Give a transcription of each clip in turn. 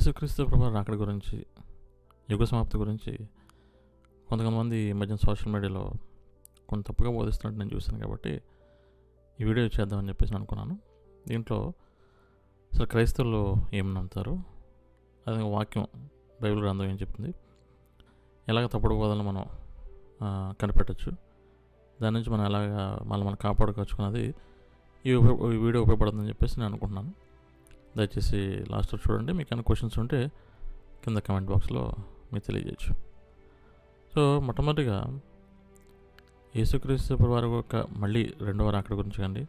యేసుక్రీస్తు ప్రభు రాకడ గురించి, యుగ సమాప్తి గురించి కొంతమంది ఈ మధ్యన సోషల్ మీడియాలో కొంత తప్పుగా బోధిస్తున్నట్టు నేను చూశాను. కాబట్టి ఈ వీడియో చేద్దామని చెప్పేసి అనుకున్నాను. దీంట్లో అసలు క్రైస్తవులు ఏం నమ్ముతారు, అదే వాక్యం బైబిల్ గ్రంథం ఏం చెప్తుంది, ఎలాగ తప్పుడు బోధనలు మనం కనిపెట్టచ్చు, దాని నుంచి మనం ఎలాగ మనం కాపాడుకోవచ్చుకున్నది ఈ వీడియో ఉపయోగపడుతుందని చెప్పేసి నేను అనుకుంటున్నాను. దయచేసి లాస్ట్లో చూడండి. మీకు ఏమైనా క్వశ్చన్స్ ఉంటే కింద కమెంట్ బాక్స్లో మీరు తెలియజేయచ్చు. సో మొట్టమొదటిగా యేసుక్రీస్తు వారి యొక్క మళ్ళీ రెండవ రాకడ గురించి కానీ,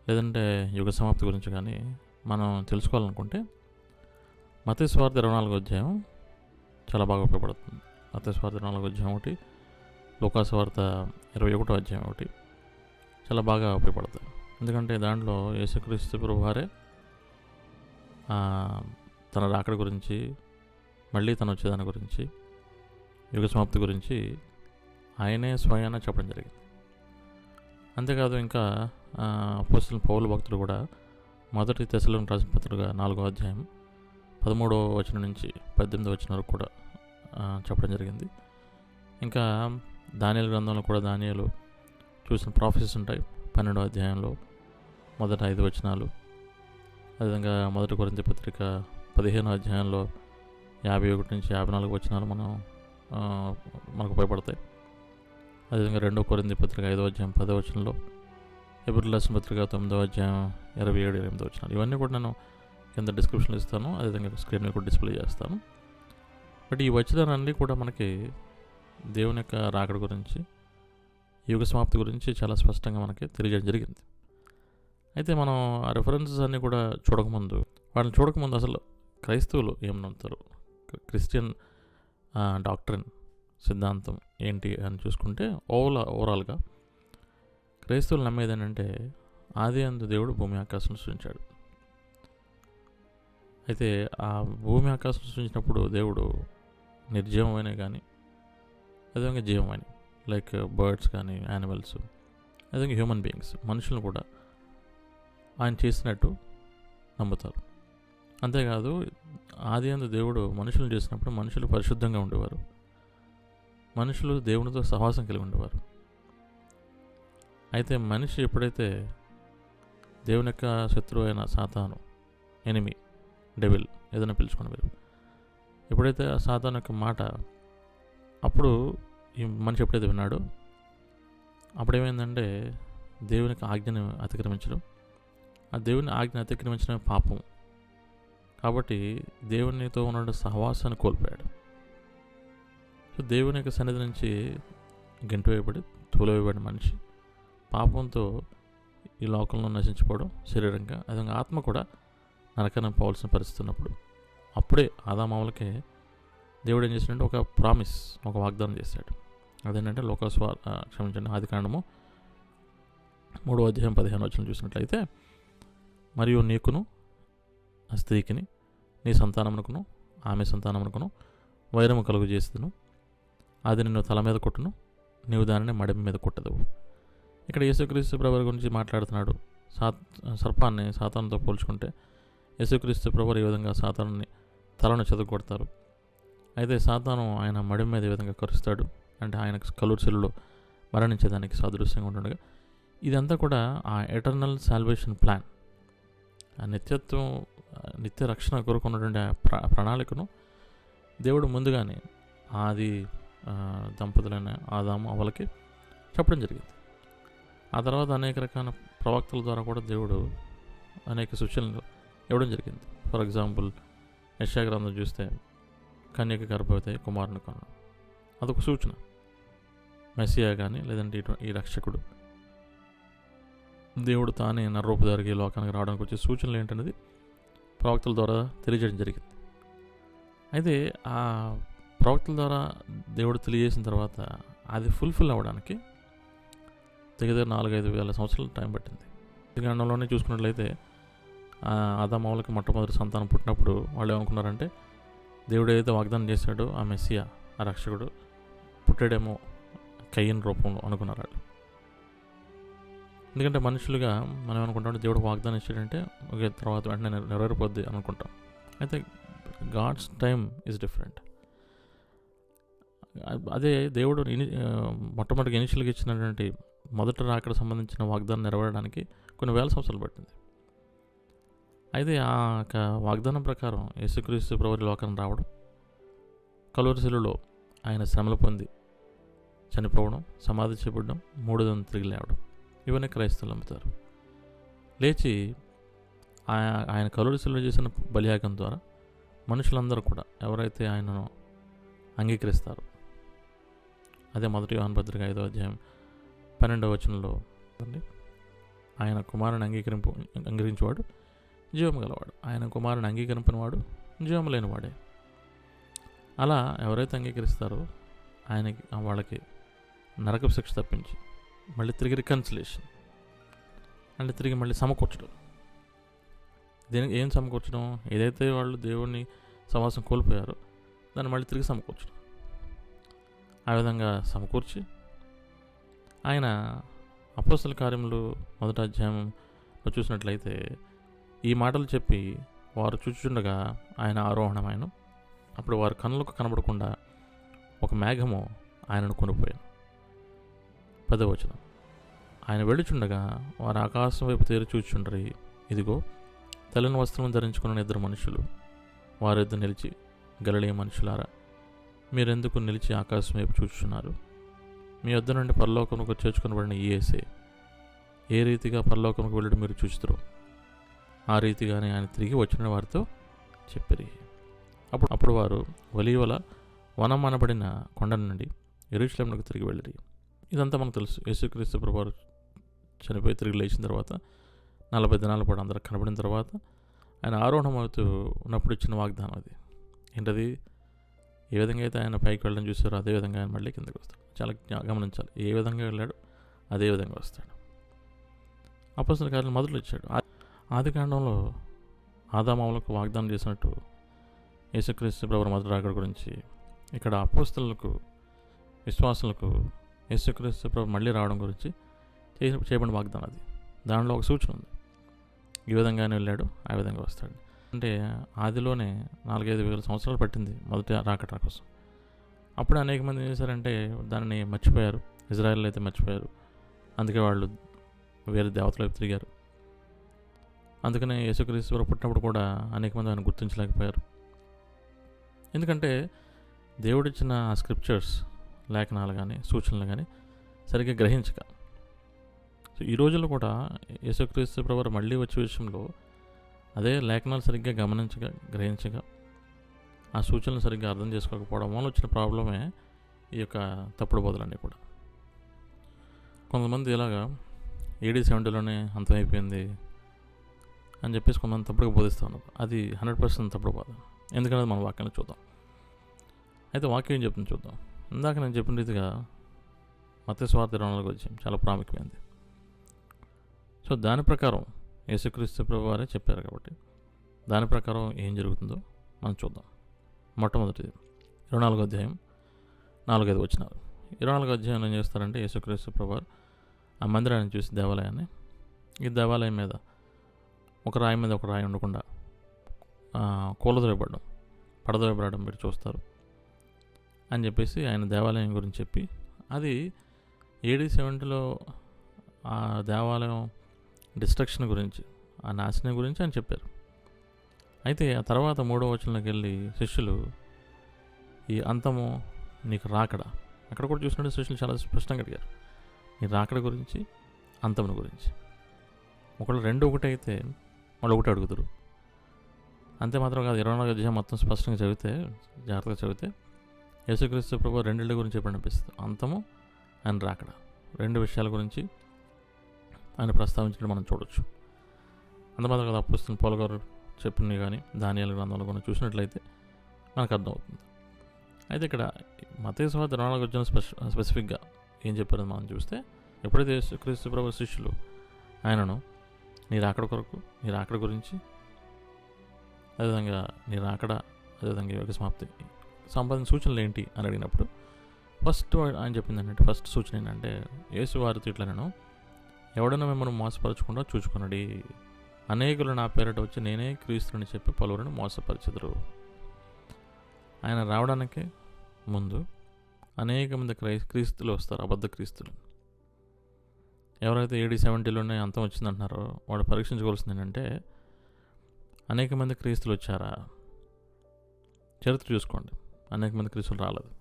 లేదంటే యుగ సమాప్తి గురించి కానీ మనం తెలుసుకోవాలనుకుంటే మత్తయి సువార్త 24వ అధ్యాయం చాలా బాగా ఉపయోగపడుతుంది. మత్తయి సువార్త 24వ అధ్యాయం ఒకటి, లూకా సువార్త 21వ అధ్యాయం ఒకటి చాలా బాగా ఉపయోగపడతాయి. ఎందుకంటే దాంట్లో యేసుక్రీస్తు ప్రభు వారే తన రాకడ గురించి, మళ్ళీ తను వచ్చేదాని గురించి, యుగ సమాప్తి గురించి ఆయనే స్వయాన చెప్పడం జరిగింది. అంతేకాదు ఇంకా అపోస్తలుడైన పౌలు భక్తుడు కూడా మొదటి తెస్సలోనికీయులకు రాసిన పత్రిక 4వ అధ్యాయం 13వ వచనం నుంచి 18వ వచనం వరకు కూడా చెప్పడం జరిగింది. ఇంకా దానియేలు గ్రంథంలో కూడా దానియేలు చూసిన ప్రాఫెసెస్ ఉంటాయి. 12వ అధ్యాయంలో మొదటి 5 వచనాలు, అదేవిధంగా మొదటి కొరింథీ పత్రిక 15వ అధ్యాయంలో 51 నుంచి 54 వచనాలు మనకు ఉపయోగపడతాయి. అదేవిధంగా 2వ కొరింథీ పత్రిక 5వ అధ్యాయం 10వ వచనంలో, హెబ్రీయులకు రాసిన పత్రిక 9వ అధ్యాయం 27, 28 వచనాలు, ఇవన్నీ కూడా నేను కింద డిస్క్రిప్షన్లో ఇస్తాను. అదేవిధంగా స్క్రీన్ మీద కూడా డిస్ప్లే చేస్తాను. బట్ ఈ వచనాలన్నీ కూడా మనకి దేవుని యొక్క రాకడ గురించి, యుగ సమాప్తి గురించి చాలా స్పష్టంగా మనకి తెలియజేయడం జరిగింది. అయితే మనం ఆ రెఫరెన్సెస్ అన్నీ కూడా వాళ్ళని చూడకముందు అసలు క్రైస్తవులు ఏం నమ్ముతారు, క్రిస్టియన్ డాక్ట్రిన్ సిద్ధాంతం ఏంటి అని చూసుకుంటే ఓవరాల్గా క్రైస్తవులు నమ్మేది ఏంటంటే ఆది అందు దేవుడు భూమి ఆకాశం సృష్టించాడు. అయితే ఆ భూమి ఆకాశం సృష్టించినప్పుడు దేవుడు నిర్జీవమైన కానీ, అదేవిధంగా జీవమైన లైక్ బర్డ్స్ కానీ, యానిమల్స్, అదేవిధంగా హ్యూమన్ బీయింగ్స్, మనుషులను కూడా ఆయన చేసినట్టు నమ్ముతారు. అంతేకాదు ఆది అందు దేవుడు మనుషులను చేసినప్పుడు మనుషులు పరిశుద్ధంగా ఉండేవారు, మనుషులు దేవునితో సహవాసం కలిగి ఉండేవారు. అయితే మనిషి ఎప్పుడైతే దేవుని యొక్క శత్రువు అయిన సాతాను, ఎనిమి, డెవిల్ ఏదైనా పిలుచుకోండి మీరు, ఎప్పుడైతే ఆ సాతాను యొక్క మాట అప్పుడు ఈ మనిషి ఎప్పుడైతే విన్నాడో అప్పుడేమైందంటే దేవునికి ఆజ్ఞను అతిక్రమించడం, ఆ దేవుని ఆజ్ఞ అతిక్రమించడం పాపం. కాబట్టి దేవునితో ఉన్న సహవాసాన్ని కోల్పోయాడు. సో దేవుని యొక్క సన్నిధి నుంచి గెంటివేయబడి తోలివేయబడిన మనిషి పాపంతో ఈ లోకంలో నశించిపోవడం శరీరంగా, అదేవిధంగా ఆత్మ కూడా నరకానికి పోవాల్సిన పరిస్థితి ఉన్నప్పుడు అప్పుడే ఆదామావులకే దేవుడు ఏం చేశాడంటే ఒక ప్రామిస్, ఒక వాగ్దానం చేశాడు. అదేంటంటే ఆదికాండము 3వ అధ్యాయం 15వ వచనం చూసినట్లయితే, మరియు నీకును ఆ స్త్రీకిని నీ సంతానమునకును ఆమె సంతానమునకును వైరము కలుగు చేస్తును, అది నిన్ను తల మీద కొట్టును, నీవు దానిని మడిమ మీద కొట్టదు. ఇక్కడ యేసుక్రీస్తు ప్రభువు గురించి మాట్లాడుతున్నాడు. సర్పాన్ని సాతానుతో పోల్చుకుంటే యేసుక్రీస్తు ప్రభువు ఈ విధంగా సాతానుని తలను చెదగొడతారు. అయితే సాతాను ఆయన మడిమ మీద ఈ విధంగా కరుస్తాడు, అంటే ఆయన కలుడు సెల్లులో మరణించేదానికి సాదృశ్యంగా ఉండగా, ఇదంతా కూడా ఆ ఎటర్నల్ సాల్వేషన్ ప్లాన్, ఆ నిత్య రక్షణ కోరుకున్నటువంటి ఆ ప్రణాళికను దేవుడు ముందుగానే ఆది దంపతులైన ఆదాము అవ్వలకి చెప్పడం జరిగింది. ఆ తర్వాత అనేక రకాల ప్రవక్తల ద్వారా కూడా దేవుడు అనేక సూచనలు ఇవ్వడం జరిగింది. ఫర్ ఎగ్జాంపుల్ యెషయా గ్రంథం చూస్తే కన్యక గర్భవతి కుమారుని కన్నా, అదొక సూచన. మెస్సియా కానీ, లేదంటే ఈ రక్షకుడు దేవుడు తానే నరరూపధారికి లోకానికి రావడానికి వచ్చే సూచనలు ఏంటనేది ప్రవక్తల ద్వారా తెలియజేయడం జరిగింది. అయితే ఆ ప్రవక్తల ద్వారా దేవుడు తెలియజేసిన తర్వాత అది ఫుల్ఫిల్ అవ్వడానికి దగ్గర 4-5 వేల సంవత్సరాలు టైం పట్టింది. ఈ కాలంలోనే చూసుకున్నట్లయితే ఆదామావులకి మొట్టమొదటి సంతానం పుట్టినప్పుడు వాళ్ళు ఏమనుకున్నారంటే దేవుడు ఏదైతే వాగ్దానం చేశాడో ఆ మెస్సియా, ఆ రక్షకుడు పుట్టాడేమో కయ్యన్ రూపంలో అనుకున్నారు వాళ్ళు. ఎందుకంటే మనుషులుగా మనం ఏమనుకుంటాం, దేవుడు వాగ్దానం ఇచ్చాడంటే ఒకే తర్వాత వెంటనే నెరవేరిపోద్ది అనుకుంటాం. అయితే గాడ్స్ టైమ్ ఈజ్ డిఫరెంట్. అదే దేవుడు మొట్టమొదటిగా ఇనిషియల్గా ఇచ్చినటువంటి మొదట రాకడ సంబంధించిన వాగ్దానం నెరవేరడానికి కొన్ని వేల సంవత్సరాలు పట్టింది. అయితే ఆ వాగ్దానం ప్రకారం యేసుక్రీస్తు ప్రభువు లోకానికి రావడం, కలువరి శిలువలో ఆయన శ్రమలు పొంది చనిపోవడం, సమాధి చేయబడడం, 3 దినం తిరిగి లేవడం, ఇవన్నీ క్రైస్తవులు నమ్ముతారు. లేచి ఆయన కలువరి శిలువలో చేసిన బలియాగం ద్వారా మనుషులందరూ కూడా ఎవరైతే ఆయనను అంగీకరిస్తారో, అదే మొదటి యోహాను పత్రిక 5వ అధ్యాయం 12వ వచనంలో ఆయన కుమారుని అంగీకరించేవాడు జీవము గలవాడు, ఆయన కుమారుని అంగీకరింపనివాడు జీవము లేనివాడే. అలా ఎవరైతే అంగీకరిస్తారో ఆయనకి వాళ్ళకి నరకపు శిక్ష తప్పించి మళ్ళీ తిరిగి రికన్సిలేషన్ అంటే తిరిగి మళ్ళీ సమకూర్చడం. దీనికి ఏం సమకూర్చడం? ఏదైతే వాళ్ళు దేవుడిని సమాసం కోల్పోయారో దాన్ని మళ్ళీ తిరిగి సమకూర్చడం. ఆ విధంగా సమకూర్చి ఆయన అపోస్తల కార్యములు 1వ అధ్యాయంలో చూసినట్లయితే ఈ మాటలు చెప్పి వారు చూచుచుండగా ఆయన ఆరోహణమైన, అప్పుడు వారి కన్నులకు కనబడకుండా ఒక మేఘము ఆయనను కొనిపోయాను. 10వ వచనం, ఆయన వెళ్ళుచుండగా వారు ఆకాశం వైపు తేరి చూచుచుండ్రి, ఇదిగో తెల్లని వస్త్రం ధరించుకున్న 2 మనుషులు వారిద్దరు నిలిచి, గలిలయ మనుషులారా, మీరెందుకు నిలిచి ఆకాశం వైపు చూచుచున్నారు? మీ వద్ద నుండి పరలోకముకు చేర్చుకొనబడిన ఈ యేసే ఏ రీతిగా పరలోకముకు వెళ్ళడం మీరు చూచుతారు, ఆ రీతిగానే ఆయన తిరిగి వచ్చిన వారితో చెప్పిరి. అప్పుడు వారు ఒలీవల వనం అనబడిన కొండ నుండి యెరూషలేమునకు తిరిగి వెళ్ళిరి. ఇదంతా మనకు తెలుసు. యేసుక్రీస్తు ప్రభువు చనిపోయి తిరిగి లేచిన తర్వాత 40 దినాల పాటు అందరికి కనబడిన తర్వాత ఆయన ఆరోహణం అవుతూ ఉన్నప్పుడు ఇచ్చిన వాగ్దానం అది. ఏంటది? ఏ విధంగా అయితే ఆయన పైకి వెళ్ళడం చూసారో అదే విధంగా ఆయన మళ్ళీ కిందకి వస్తాడు. చాలా గమనించాలి. ఏ విధంగా వెళ్ళాడు అదే విధంగా వస్తాడు. అపోస్తల కార్యాలు మొదలు ఇచ్చాడు. ఆదికాండంలో ఆదామావులకు వాగ్దానం చేసినట్టు యేసుక్రీస్తు ప్రభువు మొదటి రాకడ గురించి ఇక్కడ అపోస్తలులకు, విశ్వాసులకు యేసుక్రీస్తు ప్రభువు మళ్ళీ రావడం గురించి చేయబడిన వాగ్దానం అది. దానిలో ఒక సూచన ఉంది. ఈ విధంగానే వెళ్ళాడు, ఆ విధంగా వస్తాడు. అంటే ఆదిలోనే 4-5 వేల సంవత్సరాలు పట్టింది మొదటి రాకడ కోసం. అప్పుడు అనేక మంది ఏం చేశారంటే దానిని మర్చిపోయారు. ఇజ్రాయెల్ అయితే మర్చిపోయారు. అందుకే వాళ్ళు వేరే దేవతల వైపు తిరిగారు. అందుకనే యేసుక్రీస్తు పుట్టినప్పుడు కూడా అనేక మంది ఆయన గుర్తించలేకపోయారు. ఎందుకంటే దేవుడిచ్చిన స్క్రిప్చర్స్, లేఖనాలు కానీ సూచనలు కానీ సరిగ్గా గ్రహించక. సో ఈ రోజుల్లో కూడా యేసుక్రీస్తు ప్రభువు మళ్ళీ వచ్చే విషయంలో అదే లేఖనాలు సరిగ్గా గమనించక, గ్రహించక, ఆ సూచనలు సరిగ్గా అర్థం చేసుకోకపోవడం వల్ల వచ్చిన ప్రాబ్లమే ఈ యొక్క తప్పుడు బోధలన్నీ కూడా. కొంతమంది ఇలాగా AD 70లోనే అంతమైపోయింది అని చెప్పేసి కొంతమంది తప్పుడుగా బోధిస్తూ ఉన్నారు. అది 100% తప్పుడు బోధ. ఎందుకంటే మన వాక్యాన్ని చూద్దాం. అయితే వాక్యం ఏం చెప్తుంది చూద్దాం. ఇందాక నేను చెప్పిన రీతిగా మత్తయి సువార్త 24వ అధ్యాయం చాలా ప్రాముఖ్యమైనది. సో దాని ప్రకారం యేసుక్రీస్తు ప్రభువు వారే చెప్పారు కాబట్టి దాని ప్రకారం ఏం జరుగుతుందో మనం చూద్దాం. మొట్టమొదటిది 24వ అధ్యాయం 4-5 వచనాలు. 24వ అధ్యాయంలో ఏం చేస్తారంటే యేసుక్రీస్తు ప్రభువు ఆ మందిరాన్ని చూసి, దేవాలయాన్ని, ఈ దేవాలయం మీద ఒక రాయి మీద ఒక రాయి ఉండకుండా కూలదొరబడడం, పడదొరబడడం మీరు చూస్తారు అని చెప్పేసి ఆయన దేవాలయం గురించి చెప్పి, అది AD 70లో ఆ దేవాలయం డిస్ట్రక్షన్ గురించి, ఆ నాశనం గురించి ఆయన చెప్పారు. అయితే ఆ తర్వాత 3వ వచనంలోకి వెళ్ళి శిష్యులు ఈ అంతము నీకు రాకడ, అక్కడ కూడా చూసినట్టు శిష్యులు చాలా స్పష్టంగా అడిగారు, ఈ రాకడ గురించి, అంతమును గురించి. ఒకళ్ళు 2 ఒకటి అయితే వాళ్ళు ఒకటి అడుగుతారు. అంతే మాత్రం కాదు, 24వ అధ్యాయం మొత్తం స్పష్టంగా చదివితే, జాగ్రత్తగా చదివితే యేసుక్రీస్తు ప్రభువు 2 గురించి చెప్పండి అనిపిస్తుంది. అంతము ఆయన రాకడ, 2 విషయాల గురించి ఆయన ప్రస్తావించడం మనం చూడవచ్చు. అంతమాత్రం కదా అపోస్తలులు పౌలు గారు చెప్పినవి కానీ దానియేలు గ్రంథంలో కూడా చూసినట్లయితే మనకు అర్థమవుతుంది. అయితే ఇక్కడ మత్తయి సువార్త 24వ అధ్యాయం స్పెసిఫిక్గా ఏం చెప్పారని మనం చూస్తే, ఎప్పుడైతే యేసుక్రీస్తు ప్రభువు శిష్యులు ఆయనను నీ రాకడ కొరకు, నీ రాకడ గురించి, అదేవిధంగా నీ రాకడ, అదేవిధంగా యుగ సమాప్తి సంబంధించిన సూచనలు ఏంటి అని అడిగినప్పుడు ఫస్ట్ ఆయన చెప్పింది ఏంటంటే, ఫస్ట్ సూచన ఏంటంటే యేసు వారితో ఇట్లా, నేను ఎవడైనా మిమ్మల్ని మోసపరచకుండా చూచుకున్నాడు, అనేకులు నా పేరట వచ్చి నేనే క్రీస్తుని చెప్పి పలువురిని మోసపరచెదరు. ఆయన రావడానికి ముందు అనేక మంది క్రీస్తులు వస్తారు, అబద్ధ క్రీస్తులు. ఎవరైతే AD 70లోనే అంతం వచ్చిందంటున్నారో వాడు పరీక్షించుకోవాల్సింది ఏంటంటే, అనేక మంది క్రీస్తులు వచ్చారా? చరిత్ర చూసుకోండి, అనేక మంది క్రీస్తులు రాలేదు.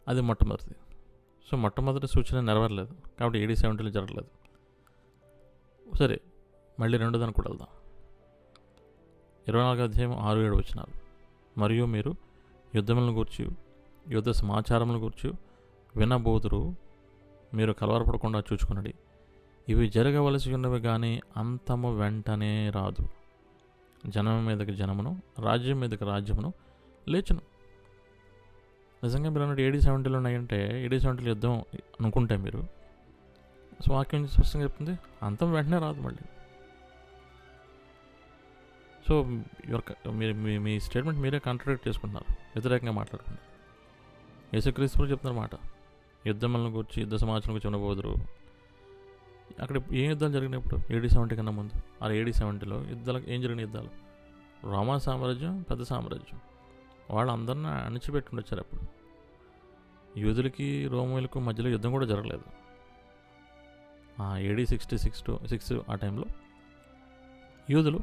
అది మొట్టమొదటిది. సో మొట్టమొదటి సూచన నెరవేరలేదు, కాబట్టి AD 70లో జరగలేదు. సరే, మళ్ళీ రెండో దానికి కూడా వెళ్దాం. 24వ అధ్యాయం 6-7 వచనాలు. మరియు మీరు యుద్ధములను గూర్చి, యుద్ధ సమాచారములను గూర్చి వినబోదురు, మీరు కలవరపడకుండా చూచుకున్నది. ఇవి జరగవలసి ఉన్నవి కానీ అంతము వెంటనే రాదు. జనం మీదకి జనమును, రాజ్యం మీదకి రాజ్యమును లేచును. నిజంగా మీరు అన్నట్టు AD 70లో ఉన్నాయంటే, AD 70లో యుద్ధం అనుకుంటే మీరు, సో వాక్యం స్పష్టంగా చెప్తుంది అంతం వెంటనే రాదు మళ్ళీ. సో మీరు మీ స్టేట్మెంట్ మీరే కాంట్రాడిక్ట్ చేసుకుంటున్నారు, వ్యతిరేకంగా మాట్లాడుతున్నారు. యేసుక్రీస్తు చెప్తున్నారు మాట, యుద్ధములను గురించి, యుద్ధ సమాచారం గురించి వినబోదురు. అక్కడ ఏం యుద్ధాలు జరిగినప్పుడు AD 70 కన్నా ముందు? ఆ AD 70లో యుద్ధాలకు ఏం జరిగిన యుద్ధాలు? రోమా సామ్రాజ్యం పెద్ద సామ్రాజ్యం, వాళ్ళందరినీ అణిచిపెట్టి వచ్చారు. అప్పుడు యూదులకి రోమిలకు మధ్యలో యుద్ధం కూడా జరగలేదు. AD 66 ఆ టైంలో యూదులు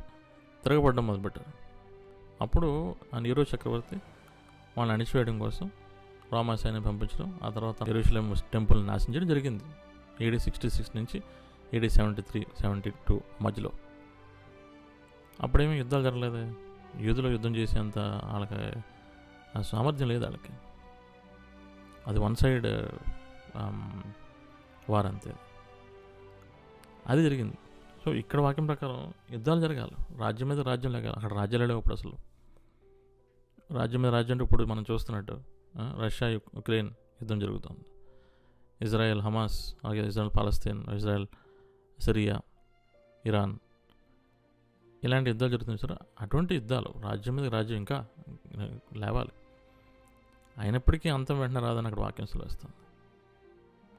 తిరగబడడం మొదలుపెట్టారు. అప్పుడు ఆ నీరో చక్రవర్తి వాళ్ళని అణిచివేయడం కోసం రోమా సైన్యం పంపించడం, ఆ తర్వాత యెరూషలేం టెంపుల్ నాశనం చేయడం జరిగింది. AD 66 నుంచి AD 73-72 మధ్యలో. అప్పుడేమీ యుద్ధాలు జరగలేదు. యూదులు యుద్ధం చేసేంత వాళ్ళకి సామర్థ్యం లేదు వాళ్ళకి. అది వన్ సైడ్ వార్ అంతే. అది జరిగింది. సో ఇక్కడ వాక్యం ప్రకారం యుద్ధాలు జరగాలి, రాజ్యం మీద రాజ్యం లేగాలి. అక్కడ రాజ్యాలు లేవు అప్పుడు అసలు. రాజ్యం మీద రాజ్యం అంటే ఇప్పుడు మనం చూస్తున్నట్టు రష్యా యుక్రెయిన్ యుద్ధం జరుగుతుంది, ఇజ్రాయెల్ హమాస్, అలాగే Israel Palestine, Israel Syria, Iran, ఇలాంటి యుద్ధాలు జరుగుతుంది సార్. అటువంటి యుద్ధాలు రాజ్యం మీద రాజ్యం ఇంకా లేవాలి. అయినప్పటికీ అంతం వెంటనే రాదని అక్కడ వాక్యం వేస్తుంది.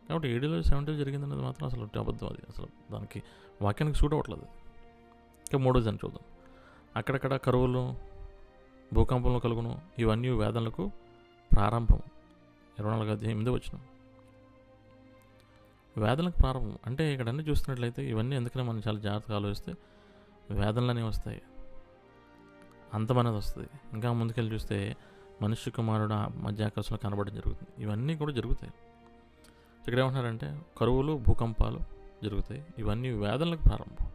కాబట్టి AD 70 జరిగిందనేది మాత్రం అసలు అబద్ధం. అది అసలు దానికి వాక్యానికి సూట్ అవ్వట్లేదు. ఇంకా మూడో దాన్ని చూద్దాం. అక్కడక్కడ కరువులు, భూకంపంలో కలుగును, ఇవన్నీ వేదనలకు ప్రారంభం. 24వ అధ్యాయం 8వ వచనం. వేదనలకు ప్రారంభం అంటే ఇక్కడ అన్నీ చూస్తున్నట్లయితే ఇవన్నీ ఎందుకనే మనం చాలా జాగ్రత్తగా ఆలోచిస్తే వేదనలనే వస్తాయి, అంతం అనేది వస్తుంది. ఇంకా ముందుకెళ్ళి చూస్తే మనుష్య కుమారుడు మధ్యాకాశంలో కనబడడం జరుగుతుంది. ఇవన్నీ కూడా జరుగుతాయి. ఇక్కడ ఏమంటున్నారంటే కరువులు, భూకంపాలు జరుగుతాయి, ఇవన్నీ వేదనలకు ప్రారంభం.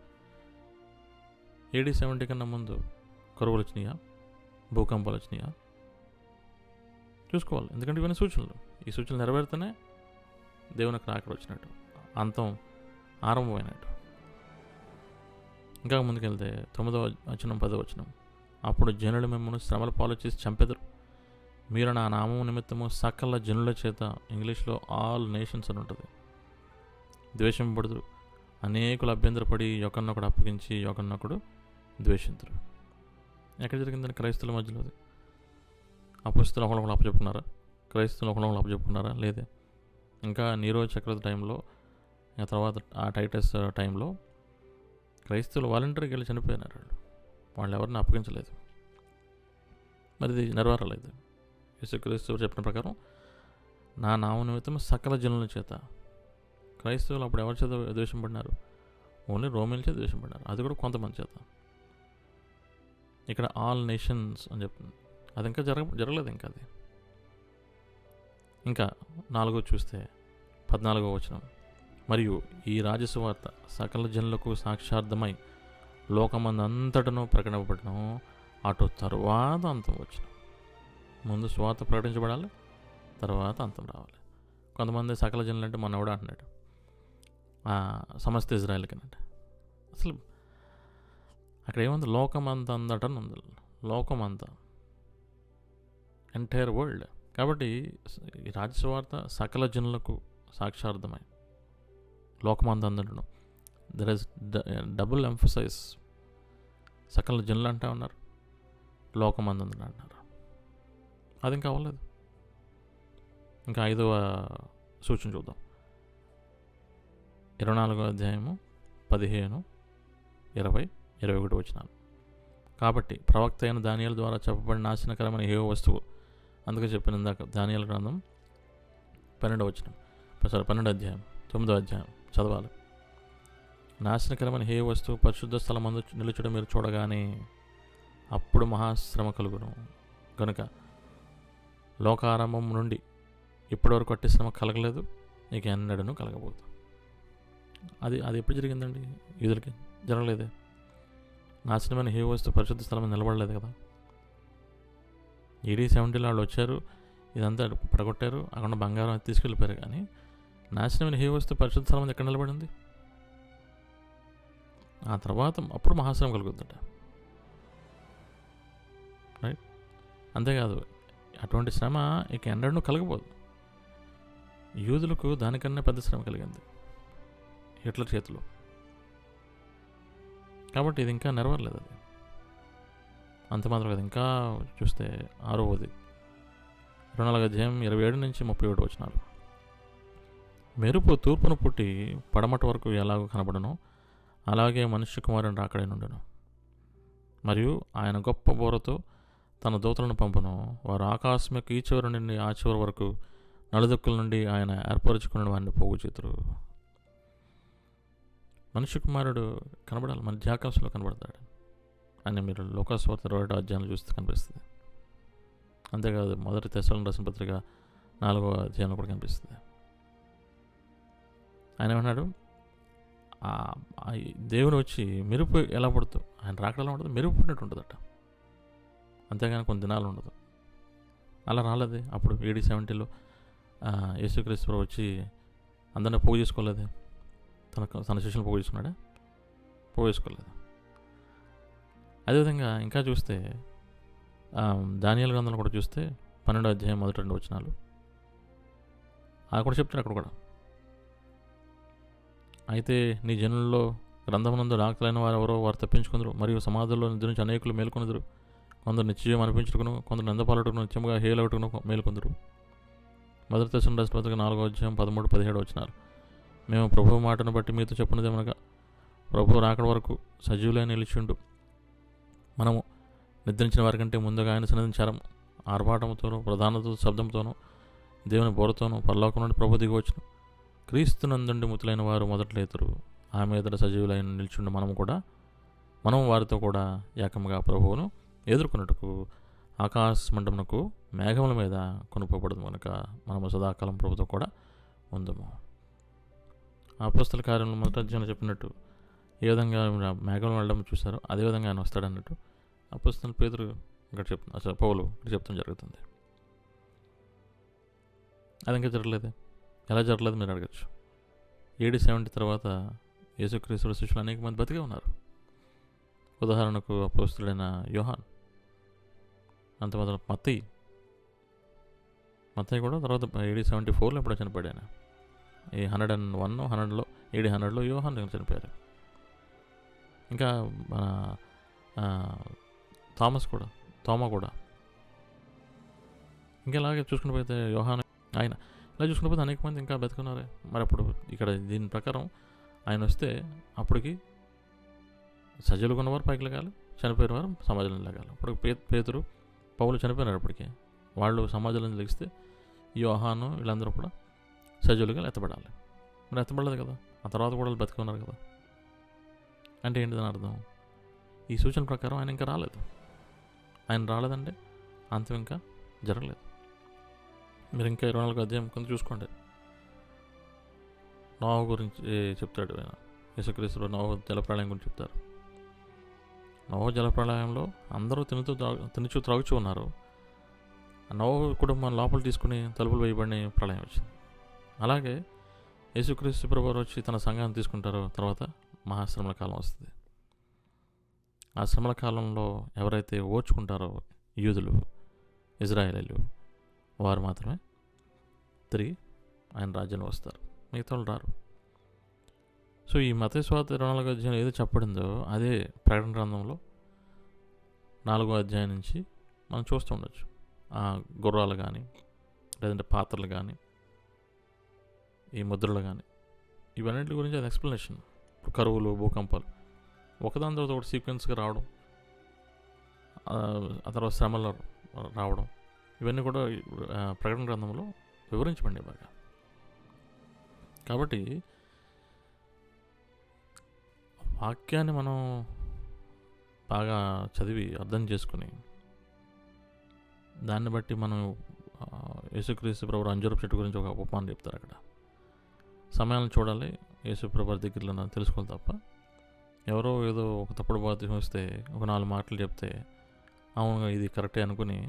AD 70 కన్నా ముందు కరువులు వచ్చినాయా, భూకంపాలు వచ్చినాయా చూసుకోవాలి. ఎందుకంటే ఇవన్నీ సూచనలు. ఈ సూచనలు నెరవేరితేనే దేవుని అక్కడ అక్కడ వచ్చినట్టు, అంతం ఆరంభమైనట్టు. ఇంకా ముందుకెళ్తే 9వ వచనం 10వ వచనం. అప్పుడు జనులు మిమ్మల్ని శ్రమల పాలు చేసి చంపెదరు, మీరు నా నామం నిమిత్తము సకల జనుల చేత, ఇంగ్లీష్లో ఆల్ నేషన్స్ అని ఉంటుంది, ద్వేషింపబడుదురు. అనేకులు అభ్యంతరపడి ఒకరినొకడు అప్పగించి ఒకరినొకడు ద్వేషించరు. ఎక్కడ జరిగిందని? క్రైస్తవుల మధ్యలో. అపొస్తలులు ఒకళ్ళొకళ్ళు అప్పచెప్పుకున్నారా? క్రైస్తవులు ఒకళ్ళొకళ్ళు అప్పచెప్పుకున్నారా? లేదే. ఇంకా నీరో చక్రవర్తి టైంలో, ఆ తర్వాత ఆ టైటస్ టైంలో క్రైస్తవులు వాలంటీర్కి వెళ్ళి చనిపోయినారు. వాళ్ళు ఎవరిని అప్పగించలేదు. మరి ఇది నెరవేరలేదు. యేసుక్రీస్తు చెప్పిన ప్రకారం నా నామం నిమిత్తం సకల జనుల చేత. క్రైస్తవులు అప్పుడు ఎవరి చేత ద్వేషింపడినారు? ఓన్లీ రోమిల చేత ద్వేషింపడినారు, అది కూడా కొంతమంది చేత. ఇక్కడ ఆల్ నేషన్స్ అని చెప్తుంది. అది ఇంకా జరగలేదు. ఇంకా అది ఇంకా 4వ చూస్తే 14వ వచనం. మరియు ఈ రాజసువార్త సకల జనులకు సాక్షార్థమై లోకమందంతటను ప్రకటింపబడను, అటు తరువాత అంతం వచ్చిన. ముందు స్వార్థ ప్రకటించబడాలి, తర్వాత అంతం రావాలి. కొంతమంది సకల జనులు అంటే మన ఎవడ అంటున్నాడు, సమస్త ఇజ్రాయెల్కి అంటే. అసలు అక్కడ ఏముంది? లోకమంతంతటను ఉంది, లోకమంతా, ఎంటైర్ వరల్డ్. కాబట్టి ఈ రాజసువార్త సకల జనులకు సాక్షార్థమై లోకమంతంతటను. There is double emphasise. సకల జనులు అంటే ఉన్నారు, లోకమంతంతటను అంటున్నారు. అది ఇంకా అవ్వలేదు. ఇంకా 5వ సూచన చూద్దాం. 24వ అధ్యాయము 15, 20, 21 వచనాలు. కాబట్టి ప్రవక్త అయిన దానియేలు ద్వారా చెప్పబడిన నాశనకరమైన ఏ వస్తువు, అందుకే చెప్పిన ఇందాక దానియేలు గ్రంథం 12 అధ్యాయం 9 అధ్యాయం చదవాలి. నాశనకరమైన ఏ వస్తువు పరిశుద్ధ స్థలం మందు నిలుచడం మీరు చూడగానే అప్పుడు మహాశ్రమ కలుగును. కనుక లోకారంభం నుండి ఇప్పటివరకు అట్టి శ్రమ కలగలేదు, ఇక ఎన్నడను కలగబోదు. అది ఎప్పుడు జరిగిందండి? యూదులకి జరగలేదే. నాశనమైన ఏ వస్తువు పరిశుద్ధ స్థలం నిలబడలేదు కదా. AD 70 వాళ్ళు వచ్చారు, ఇదంతా పడగొట్టారు, అక్కడ బంగారం తీసుకెళ్ళిపోయారు. కానీ నాశనమైన ఏ వస్తువు పరిశుద్ధ స్థలం ఎక్కడ నిలబడింది? ఆ తర్వాత అప్పుడు మహాశ్రమ కలుగుతుందట. రైట్. అంతేకాదు, అటువంటి శ్రమ ఇక ఎన్నడూ కలగబోదు. యూదులకు దానికన్నా పెద్ద శ్రమ కలిగింది హిట్లర్ చేతిలో. కాబట్టి ఇది ఇంకా నెరవేరలేదు. అది అంత మాత్రం కదా. ఇంకా చూస్తే 6వ 24 అధ్యాయం 27 నుంచి 37 వచనాలు. మెరుపు తూర్పును పుట్టి పడమటి వరకు ఎలాగో కనబడను, అలాగే మనుష్య కుమారుని రాకడై నుండును. మరియు ఆయన గొప్ప బోరతో తన దూతలను పంపును. వారు ఆకాశం యొక్క ఈ చివరి నుండి ఆ చివరి వరకు నలుదిక్కుల నుండి ఆయన ఏర్పరచుకున్న వారిని పోగు చేతురు. మనుష్య కుమారుడు కనబడాలి, మధ్యాకాశంలో కనబడతాడు అని మీరు లోకాసువార్త 20వ అధ్యాయంలో చూస్తే కనిపిస్తుంది. అంతేకాదు, 1 తెస్సలోనికీయులకు రాసిన పత్రిక 4వ అధ్యాయంలో కూడా కనిపిస్తుంది. ఆయన ఏమన్నాడు? దేవుని వచ్చి మెరుపు ఎలా పడుతూ ఆయన రాకడలా ఉంటుంది, మెరుపు పడినట్టు ఉంటుందట. అంతేగాని కొన్ని దినాలు ఉండదు. అలా రాలేదే. అప్పుడు AD 70లో యేసుక్రీస్తు వచ్చి అందరినీ పోగు చేసుకోలేదే. తన శిష్యులను పోగు చేసుకున్నాడా? పోగు చేసుకోలేదు. అదేవిధంగా ఇంకా చూస్తే దానియేలు గ్రంథంలో కూడా చూస్తే 12వ అధ్యాయం 1-2 వచనాలు కూడా చెప్తాడు. అక్కడ కూడా అయితే నీ జనుల్లో గ్రంథమునందు దాఖలైన వారు ఎవరో వారు తప్పించుకుందరు, మరియు సమాధుల్లో నిద్ర నుంచి అనేకులు మేల్కొందరు. కొందరు నిత్యం అనిపించుకును, కొందరు నిందపాలటకును, నిత్యముగా హేలవటకును మేల్కొందరు. 1 తెస్సలోనికీయులకు రాసిన పత్రిక 4వ అధ్యాయం 13-17 వచనాలు. మేము ప్రభువు మాటను బట్టి మీతో చెప్పినదేమనగా, ప్రభువు రాకడ వరకు సజీవులై నిలిచిండు. మనము నిద్రించిన వారికంటే ముందుగా ఆయన సన్నిధించాము. ఆర్భాటముతోనూ ప్రధానతో శబ్దంతోనూ దేవుని బోరతోనూ పరలోకం నుండి ప్రభు దిగివచ్చును. క్రీస్తునందుండి మృతులైన వారు మొదట లేతురు. ఆమె ఎదుట సజీవులైన నిల్చుండు మనం వారితో కూడా ఏకంగా ప్రభువును ఎదుర్కొన్నట్టుకు ఆకాశ మండమునకు మేఘముల మీద కొనుపబడదు. కనుక మనము సదాకాలం ప్రభుతో కూడా ఉందము. అపోస్తల కార్యంలో 1వ అధ్యాయంలో చెప్పినట్టు ఏ విధంగా మేఘంలో వెళ్ళడం చూశారో అదేవిధంగా ఆయన వస్తాడన్నట్టు అపోస్తలుడు పేతురు ఇక్కడ చెప్తున్నారు, అసలు పౌలు ఇక్కడ చెప్తాం జరుగుతుంది. అది ఇంకా జరగలేదు. ఎలా జరగలేదు మీరు అడగచ్చు. AD 70 తర్వాత యేసుక్రీస్తు శిష్యులు అనేక మంది బతికే ఉన్నారు. ఉదాహరణకు అపోస్తలుడైన యోహాన్, అంత మొదలు మత్తయి కూడా తర్వాత AD 74లో ఎప్పుడో చనిపోయాడు ఆయన. ఈ 101 AD 100లో యోహాన్ చనిపోయారు. ఇంకా మన తోమా కూడా ఇంకా ఇలాగే చూసుకుని పోతే యోహాన్, ఆయన ఇలా చూసుకుని పోతే అనేక మంది ఇంకా బతుకున్నారే. మరి అప్పుడు ఇక్కడ దీని ప్రకారం ఆయన వస్తే అప్పటికి సజీలుగా ఉన్నవారు పైకి లెగాలి, చనిపోయిన వారు సమాజంలో లెగాలి. అప్పుడు పేతురు పౌలు చనిపోయినారు. అప్పటికి వాళ్ళు సమాజంలో లెగిస్తే యోహాను వీళ్ళందరూ కూడా సజీలుగా ఎత్తబడాలి. మరి ఎత్తబడలేదు కదా, ఆ తర్వాత కూడా బతుకున్నారు కదా. అంటే ఏంటిదని అర్థం? ఈ సూచన ప్రకారం ఆయన ఇంకా రాలేదు. ఆయన రాలేదంటే అంతం ఇంకా జరగలేదు. మీరు ఇంకా 24వ అధ్యాయం కొంత చూసుకోండి. నోవహు గురించి చెప్తాడు ఆయన. యేసుక్రీస్తు నోవహు జలప్రళయం గురించి చెప్తారు. నోవహు జలప్రళయంలో అందరూ తినుచూ త్రాగుచూ ఉన్నారు. నోవహు కుటుంబం లోపల తీసుకుని తలుపులు వేయబడిన ప్రళయం వచ్చింది. అలాగే యేసుక్రీస్తు ప్రభువు వచ్చి తన సంఘాన్ని తీసుకుంటారో తర్వాత మహాశ్రమల కాలం వస్తుంది. ఆ శ్రమల కాలంలో ఎవరైతే ఓర్చుకుంటారో యూదులు, ఇజ్రాయేలీలు, వారు మాత్రమే తిరిగి ఆయన రాజ్యంలో వస్తారు. మిగతా వాళ్ళు రారు. సో ఈ మత్తయి సువార్త 24వ అధ్యాయం ఏదో చెప్పడిందో అదే ప్రకటన గ్రంథంలో 4వ అధ్యాయం నుంచి మనం చూస్తూ ఉండొచ్చు. ఆ గుర్రాలు కానీ, లేదంటే పాత్రలు కానీ, ఈ ముద్రలు కానీ, ఇవన్నిటి గురించి అది ఎక్స్ప్లెనేషన్. కరువులు, భూకంపాలు ఒకదాని తర్వాత ఒకటి సీక్వెన్స్గా రావడం, ఆ తర్వాత శ్రమలు రావడం, ఇవన్నీ కూడా ప్రకటన గ్రంథంలో వివరించబడి బాగా. కాబట్టి వాక్యాన్ని మనం బాగా చదివి అర్థం చేసుకుని దాన్ని బట్టి మనం యేసుక్రీస్తు ప్రభు అంజూరపు చెట్టు గురించి ఒక ఉపమానం చెప్తారు. అక్కడ సమయాలను చూడాలి, యేసు ప్రభు దగ్గరలో తెలుసుకోవాలి తప్ప ఎవరో ఏదో ఒక తప్పుడు బాధ్యత వస్తే ఒక 4 మాటలు చెప్తే అవును ఇది కరెక్టే అనుకుని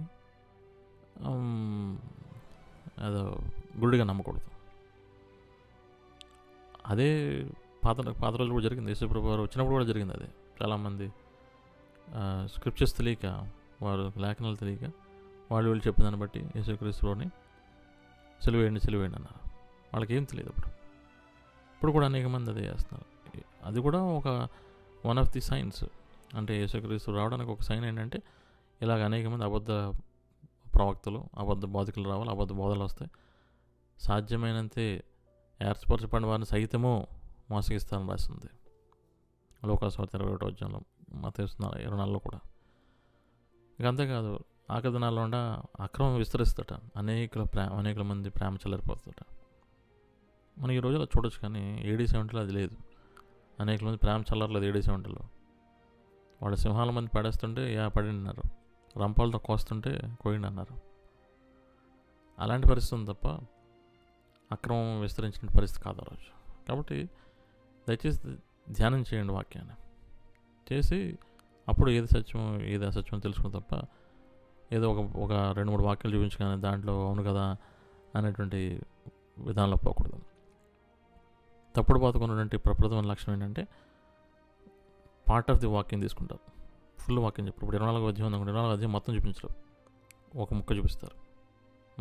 అదో గుడిగా నమ్మకూడదు. అదే పాత రోజులు కూడా జరిగింది. యేసు ప్రభు వారు వచ్చినప్పుడు కూడా జరిగింది. అదే చాలామంది స్క్రిప్చర్స్ తెలియక, వారు లేఖనాలు తెలియక వాళ్ళు వీళ్ళు చెప్పిన దాన్ని బట్టి యేసుక్రీస్తులోని సిలువేయండి అన్నారు. వాళ్ళకి ఏం తెలియదు. ఇప్పుడు కూడా అనేక మంది అదే చేస్తున్నారు. అది కూడా ఒక వన్ ఆఫ్ ది సైన్స్. అంటే యేసుక్రీస్తు రావడానికి ఒక సైన్ ఏంటంటే ఇలాగ అనేక మంది అబద్ధ ప్రవక్తలు, అబద్ధ బోధకులు రావాలి, అబద్ధ బోధలు వస్తాయి. సాధ్యమైనంతే ఏర్పరచబడిన వారిని సైతము మోసగిస్తారని రాసింది లోకాసువార్త 21వ అధ్యాయంలో, మత్తయి 24లో కూడా. ఇక అంతేకాదు, ఆఖరి దినాల్లో అక్రమం విస్తరిస్తట, అనేకుల మంది ప్రేమ చల్లారిపోతుందట. మనం ఈ రోజుల్లో చూడొచ్చు, కానీ AD 70లో అది లేదు. అనేక మంది ప్రేమ చల్లర్లేదు AD 70లో. వాళ్ళు సింహాల మంది పడేస్తుంటే పడిండి అన్నారు, రంపాలతో కోస్తుంటే కోయండి అన్నారు. అలాంటి పరిస్థితి ఉంది తప్ప అక్రమం విస్తరించిన పరిస్థితి కాదు ఆ రోజు. కాబట్టి దయచేసి ధ్యానం చేయండి వాక్యాన్ని చేసి, అప్పుడు ఏది సత్యం ఏది అసత్యం తెలుసుకుని తప్ప ఏదో ఒక 2-3 వాక్యాలు చూపించగానే దాంట్లో అవును కదా అనేటువంటి విధానంలో పోకూడదు. తప్పుడు బాతుకున్నటువంటి ప్రప్రథమైన లక్షణం ఏంటంటే పార్ట్ ఆఫ్ ది వాక్యం తీసుకుంటారు, ఫుల్ వాక్యం చెప్పారు. ఇప్పుడు 24వ అధ్యాయం ఉంది, 24వ అధ్యాయం మొత్తం చూపించరు, ఒక ముక్క చూపిస్తారు.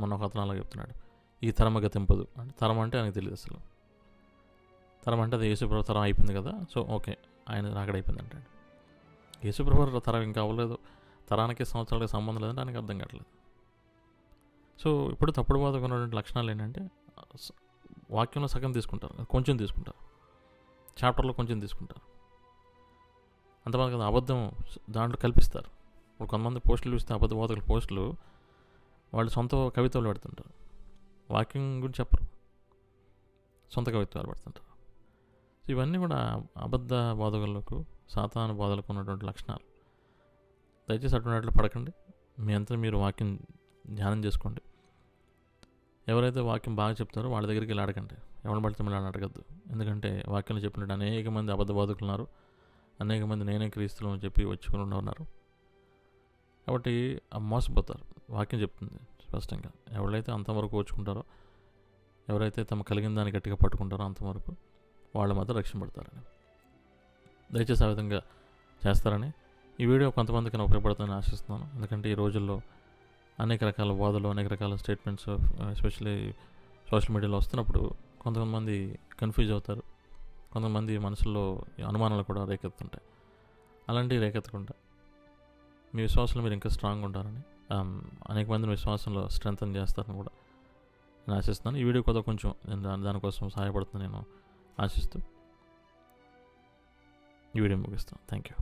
మొన్న ఒక అతను అలాగే చెప్తున్నాడు, ఈ తరం గతింపదు అంటే. తరం అంటే ఆయనకు తెలియదు అసలు. తరం అంటే అది యేసుప్రభు తరం అయిపోయింది కదా, సో ఓకే ఆయన రాకడ అయిపోయింది అంటాడు. యేసుప్రభు తరం ఇంకా అవ్వలేదు, తరానికి సంవత్సరాలకి సంబంధం లేదంటే ఆయనకి అర్థం కావట్లేదు. సో ఇప్పుడు తప్పుడు బాధకు ఉన్నటువంటి లక్షణాలు ఏంటంటే వాక్యంలో సగం తీసుకుంటారు, కొంచెం తీసుకుంటారు, చాప్టర్లో కొంచెం తీసుకుంటారు. అంతమంది కదా అబద్ధం దాంట్లో కల్పిస్తారు. ఇప్పుడు కొంతమంది పోస్టులు చూస్తే అబద్ధ బోధకుల పోస్టులు వాళ్ళు సొంత కవిత్వాలు పెడుతుంటారు, వాక్యం గురించి చెప్పరు, సొంత కవిత్వాలు పెడుతుంటారు. సో ఇవన్నీ కూడా అబద్ధ బోధకులకు, సాతాను బోధలకు ఉన్నటువంటి లక్షణాలు. దయచేసి అటువంటిలో పడకండి. మీ అంతా మీరు వాక్యం ధ్యానం చేసుకోండి. ఎవరైతే వాక్యం బాగా చెప్తారో వాళ్ళ దగ్గరికి వెళ్ళి అడగండి, ఎవరిని పడితే మళ్ళీ అడగద్దు. ఎందుకంటే వాక్యంలో చెప్పినట్టు అనేక మంది అబద్ధ బోధకులు ఉన్నారు, అనేక మంది నేనే క్రీస్తులు అని చెప్పి వచ్చుకుని ఉన్నారు. కాబట్టి మోసపోతారు. వాక్యం చెప్తుంది స్పష్టంగా, ఎవరైతే అంతవరకు వచ్చుకుంటారో, ఎవరైతే తమ కలిగిన దాన్ని గట్టిగా పట్టుకుంటారో అంతవరకు వాళ్ళు మాత్రం రక్షింపడతారని. దయచేసి ఆ విధంగా చేస్తారని ఈ వీడియో కొంతమందికి ఉపయోగపడుతుందని ఆశిస్తున్నాను. ఎందుకంటే ఈ రోజుల్లో అనేక రకాల బోధలు, అనేక రకాల స్టేట్మెంట్స్ ఎస్పెషల్లీ సోషల్ మీడియాలో వస్తున్నప్పుడు కొంతమంది కన్ఫ్యూజ్ అవుతారు, కొంతమంది మనసులో అనుమానాలు కూడా రేకెత్తుంటాయి. అలాంటివి రేకెత్తకుండా మీ విశ్వాసంలో మీరు ఇంకా స్ట్రాంగ్ ఉంటారని, అనేక మందిని విశ్వాసంలో స్ట్రెంగ్తన్ చేస్తారని కూడా నేను ఆశిస్తున్నాను. ఈ వీడియో కూడా కొంచెం దానికోసం సహాయపడుతుంది నేను ఆశిస్తూ ఈ వీడియో ముగిస్తాను. Thank you.